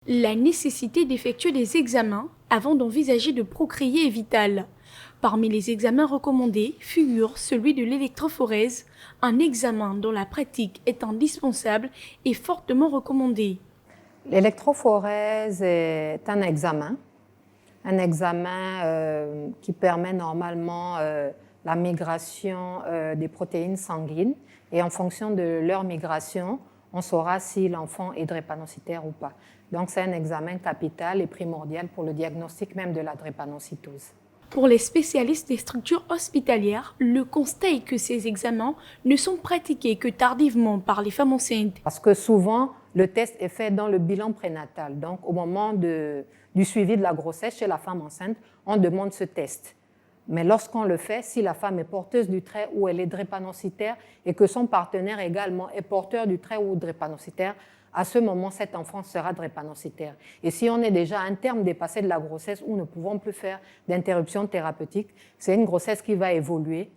La nécessité d'effectuer des examens avant d'envisager de procréer est vitale. Parmi les examens recommandés figure celui de l'électrophorèse, un examen dont la pratique est indispensable et fortement recommandé. L'électrophorèse est un examen qui permet normalement la migration des protéines sanguines et en fonction de leur migration, on saura si l'enfant est drépanocytaire ou pas. Donc c'est un examen capital et primordial pour le diagnostic même de la drépanocytose. Pour les spécialistes des structures hospitalières, le constat est que ces examens ne sont pratiqués que tardivement par les femmes enceintes. Parce que souvent, le test est fait dans le bilan prénatal. Donc au moment du suivi de la grossesse chez la femme enceinte, on demande ce test. Mais lorsqu'on le fait, si la femme est porteuse du trait ou elle est drépanocytaire et que son partenaire également est porteur du trait ou drépanocytaire, à ce moment, cet enfant sera drépanocytaire. Et si on est déjà à un terme dépassé de la grossesse où nous ne pouvons plus faire d'interruption thérapeutique, c'est une grossesse qui va évoluer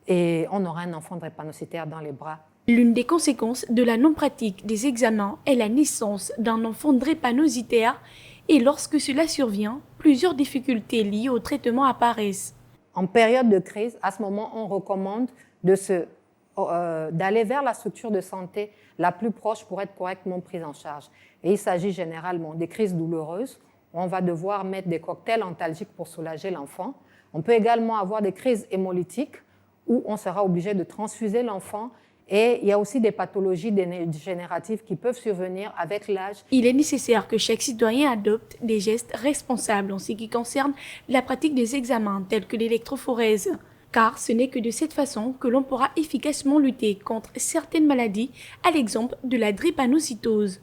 et on aura un enfant drépanocytaire dans les bras. L'une des conséquences de la non-pratique des examens est la naissance d'un enfant drépanocytaire et lorsque cela survient, plusieurs difficultés liées au traitement apparaissent. En période de crise, à ce moment, on recommande d'aller vers la structure de santé la plus proche pour être correctement prise en charge. Et il s'agit généralement des crises douloureuses, où on va devoir mettre des cocktails antalgiques pour soulager l'enfant. On peut également avoir des crises hémolytiques, où on sera obligé de transfuser l'enfant. Et il y a aussi des pathologies dégénératives qui peuvent survenir avec l'âge. Il est nécessaire que chaque citoyen adopte des gestes responsables en ce qui concerne la pratique des examens tels que l'électrophorèse, car ce n'est que de cette façon que l'on pourra efficacement lutter contre certaines maladies, à l'exemple de la drépanocytose.